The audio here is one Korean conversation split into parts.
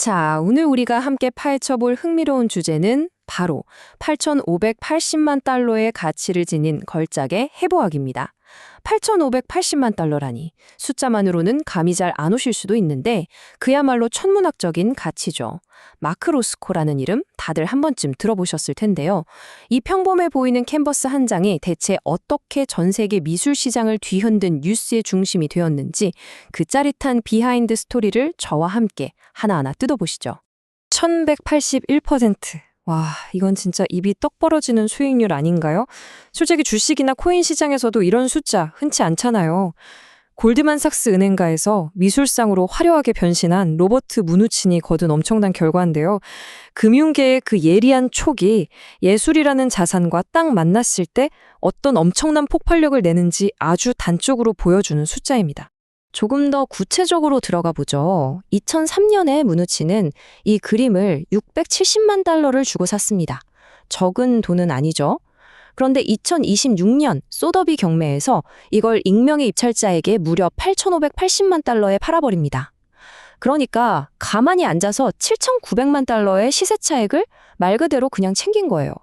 자, 오늘 우리가 함께 파헤쳐볼 흥미로운 주제는 바로 8,580만 달러의 가치를 지닌 걸작의 해부학입니다. 8,580만 달러라니 숫자만으로는 감이 잘 안 오실 수도 있는데 그야말로 천문학적인 가치죠. 마크 로스코라는 이름 다들 한 번쯤 들어보셨을 텐데요. 이 평범해 보이는 캔버스 한 장이 대체 어떻게 전 세계 미술 시장을 뒤흔든 뉴스의 중심이 되었는지 그 짜릿한 비하인드 스토리를 저와 함께 하나하나 뜯어보시죠. 1181%. 와, 이건 진짜 입이 떡 벌어지는 수익률 아닌가요? 솔직히 주식이나 코인 시장에서도 이런 숫자 흔치 않잖아요. 골드만삭스 은행가에서 미술상으로 화려하게 변신한 로버트 무누친이 거둔 엄청난 결과인데요. 금융계의 그 예리한 촉이 예술이라는 자산과 딱 만났을 때 어떤 엄청난 폭발력을 내는지 아주 단적으로 보여주는 숫자입니다. 조금 더 구체적으로 들어가 보죠. 2003년에 무누치는 이 그림을 670만 달러를 주고 샀습니다. 적은 돈은 아니죠. 그런데 2026년 소더비 경매에서 이걸 익명의 입찰자에게 무려 8,580만 달러에 팔아버립니다. 그러니까 가만히 앉아서 7,900만 달러의 시세 차익을 말 그대로 그냥 챙긴 거예요.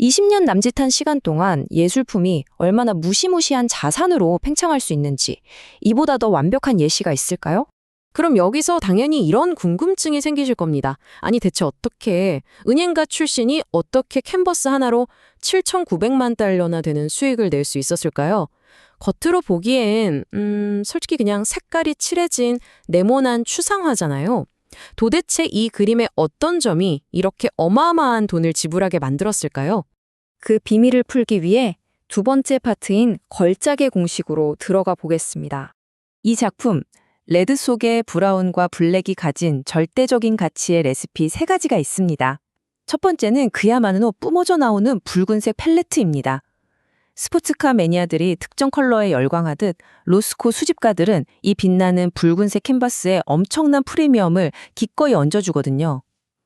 20년 남짓한 시간 동안 예술품이 얼마나 무시무시한 자산으로 팽창할 수 있는지 이보다 더 완벽한 예시가 있을까요? 그럼 여기서 당연히 이런 궁금증이 생기실 겁니다. 아니 대체 어떻게 은행가 출신이 어떻게 캔버스 하나로 7,900만 달러나 되는 수익을 낼 수 있었을까요? 겉으로 보기엔 솔직히 그냥 색깔이 칠해진 네모난 추상화잖아요. 도대체 이 그림의 어떤 점이 이렇게 어마어마한 돈을 지불하게 만들었을까요? 그 비밀을 풀기 위해 두 번째 파트인 걸작의 공식으로 들어가 보겠습니다. 이 작품, 레드 속의 브라운과 블랙이 가진 절대적인 가치의 레시피 3가지가 있습니다. 첫 번째는 그야말로 뿜어져 나오는 붉은색 펠레트입니다. 스포츠카 매니아들이 특정 컬러에 열광하듯 로스코 수집가들은 이 빛나는 붉은색 캔버스에 엄청난 프리미엄을 기꺼이 얹어주거든요.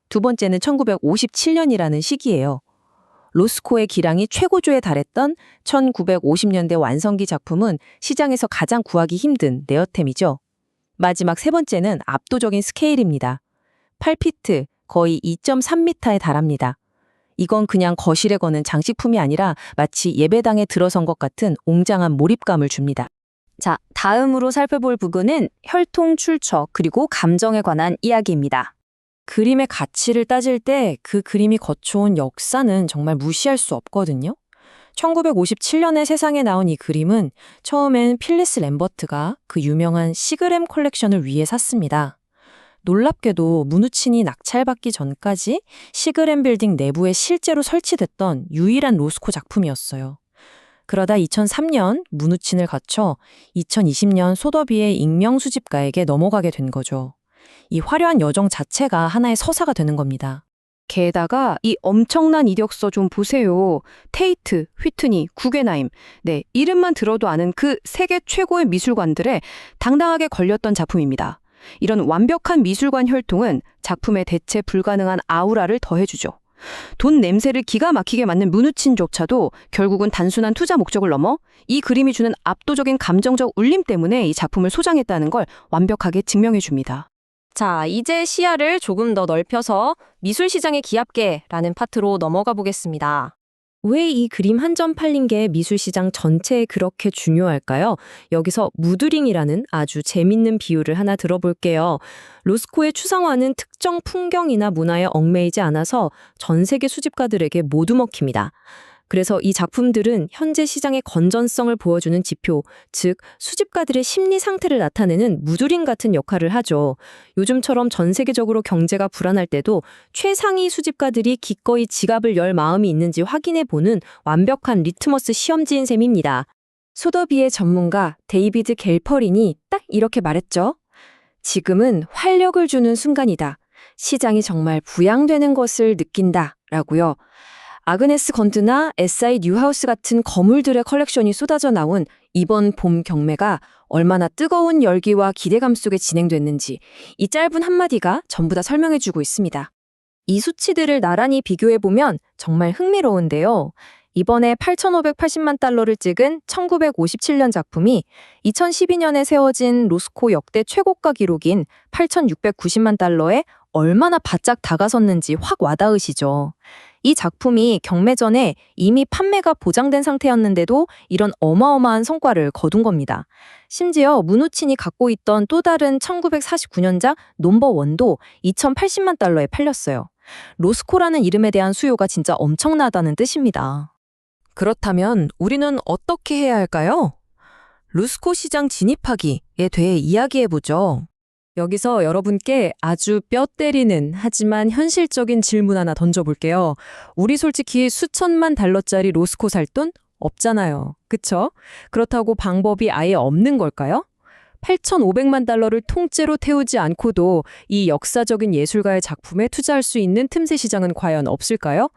두 번째는 1957년이라는 시기예요. 로스코의 기량이 최고조에 달했던 1950년대 완성기 작품은 시장에서 가장 구하기 힘든 레어템이죠. 마지막 세 번째는 압도적인 스케일입니다. 8피트, 거의 2.3m에 달합니다. 이건 그냥 거실에 거는 장식품이 아니라 마치 예배당에 들어선 것 같은 웅장한 몰입감을 줍니다. 자, 다음으로 살펴볼 부분은 혈통 출처 그리고 감정에 관한 이야기입니다. 그림의 가치를 따질 때 그 그림이 거쳐온 역사는 정말 무시할 수 없거든요. 1957년에 세상에 나온 이 그림은 처음엔 필리스 램버트가 그 유명한 시그램 컬렉션을 위해 샀습니다. 놀랍게도 무누친이 낙찰받기 전까지 시그램 빌딩 내부에 실제로 설치됐던 유일한 로스코 작품이었어요. 그러다 2003년 무누친을 거쳐 2020년 소더비의 익명 수집가에게 넘어가게 된 거죠. 이 화려한 여정 자체가 하나의 서사가 되는 겁니다. 게다가 이 엄청난 이력서 좀 보세요. 테이트, 휘트니, 구겐하임. 네, 이름만 들어도 아는 그 세계 최고의 미술관들에 당당하게 걸렸던 작품입니다. 이런 완벽한 미술관 혈통은 작품에 대체 불가능한 아우라를 더해주죠. 돈 냄새를 기가 막히게 맡는 무누친조차도 결국은 단순한 투자 목적을 넘어 이 그림이 주는 압도적인 감정적 울림 때문에 이 작품을 소장했다는 걸 완벽하게 증명해줍니다. 자, 이제 시야를 조금 더 넓혀서 미술시장의 기압계라는 파트로 넘어가 보겠습니다. 왜 이 그림 한 점 팔린 게 미술시장 전체에 그렇게 중요할까요? 여기서 무드링이라는 아주 재밌는 비유를 하나 들어볼게요. 로스코의 추상화는 특정 풍경이나 문화에 얽매이지 않아서 전 세계 수집가들에게 모두 먹힙니다. 그래서 이 작품들은 현재 시장의 건전성을 보여주는 지표, 즉 수집가들의 심리 상태를 나타내는 무드링 같은 역할을 하죠. 요즘처럼 전 세계적으로 경제가 불안할 때도 최상위 수집가들이 기꺼이 지갑을 열 마음이 있는지 확인해보는 완벽한 리트머스 시험지인 셈입니다. 소더비의 전문가 데이비드 갤퍼린이 딱 이렇게 말했죠. 지금은 활력을 주는 순간이다. 시장이 정말 부양되는 것을 느낀다. 라고요. 아그네스 건드나 SI 뉴하우스 같은 거물들의 컬렉션이 쏟아져 나온 이번 봄 경매가 얼마나 뜨거운 열기와 기대감 속에 진행됐는지 이 짧은 한마디가 전부 다 설명해주고 있습니다. 이 수치들을 나란히 비교해보면 정말 흥미로운데요. 이번에 8,580만 달러를 찍은 1957년 작품이 2012년에 세워진 로스코 역대 최고가 기록인 8,690만 달러에 얼마나 바짝 다가섰는지 확 와닿으시죠. 이 작품이 경매 전에 이미 판매가 보장된 상태였는데도 이런 어마어마한 성과를 거둔 겁니다. 심지어 문우친이 갖고 있던 또 다른 1949년작 넘버1도 2,080만 달러에 팔렸어요. 로스코라는 이름에 대한 수요가 진짜 엄청나다는 뜻입니다. 그렇다면 우리는 어떻게 해야 할까요? 루스코 시장 진입하기에 대해 이야기해보죠. 여기서 여러분께 아주 뼈 때리는 하지만 현실적인 질문 하나 던져볼게요. 우리 솔직히 수천만 달러짜리 로스코 살 돈 없잖아요. 그쵸? 그렇다고 방법이 아예 없는 걸까요? 8,500만 달러를 통째로 태우지 않고도 이 역사적인 예술가의 작품에 투자할 수 있는 틈새 시장은 과연 없을까요?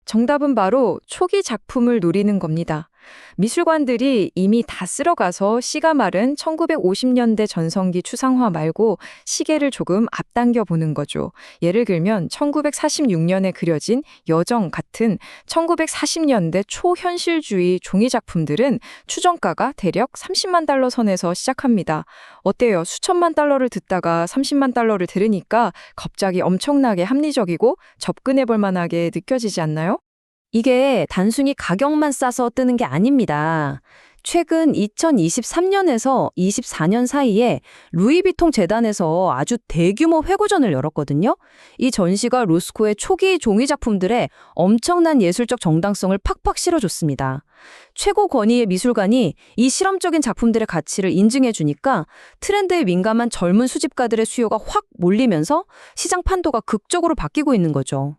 정답은 바로 초기 작품을 노리는 겁니다. 미술관들이 이미 다 쓸어가서 씨가 마른 1950년대 전성기 추상화 말고 시계를 조금 앞당겨 보는 거죠. 예를 들면 1946년에 그려진 여정 같은 1940년대 초현실주의 종이 작품들은 추정가가 대략 30만 달러 선에서 시작합니다. 어때요? 수천만 달러를 듣다가 30만 달러를 들으니까 갑자기 엄청나게 합리적이고 접근해 볼 만하게 느껴지지 않나요? 이게 단순히 가격만 싸서 뜨는 게 아닙니다. 최근 2023년에서 24년 사이에 루이비통 재단에서 아주 대규모 회고전을 열었거든요. 이 전시가 로스코의 초기 종이 작품들의 엄청난 예술적 정당성을 팍팍 실어줬습니다. 최고 권위의 미술관이 이 실험적인 작품들의 가치를 인증해 주니까 트렌드에 민감한 젊은 수집가들의 수요가 확 몰리면서 시장 판도가 극적으로 바뀌고 있는 거죠.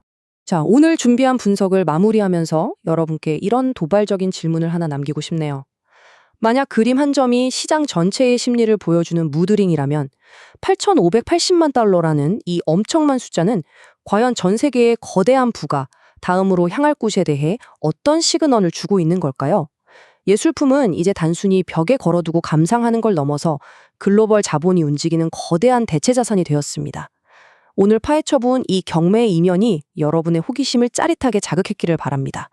자, 오늘 준비한 분석을 마무리하면서 여러분께 이런 도발적인 질문을 하나 남기고 싶네요. 만약 그림 한 점이 시장 전체의 심리를 보여주는 무드링이라면 8,580만 달러라는 이 엄청난 숫자는 과연 전 세계의 거대한 부가 다음으로 향할 곳에 대해 어떤 시그널을 주고 있는 걸까요? 예술품은 이제 단순히 벽에 걸어두고 감상하는 걸 넘어서 글로벌 자본이 움직이는 거대한 대체 자산이 되었습니다. 오늘 파헤쳐본 이 경매의 이면이 여러분의 호기심을 짜릿하게 자극했기를 바랍니다.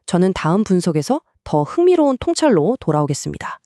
저는 다음 분석에서 더 흥미로운 통찰로 돌아오겠습니다.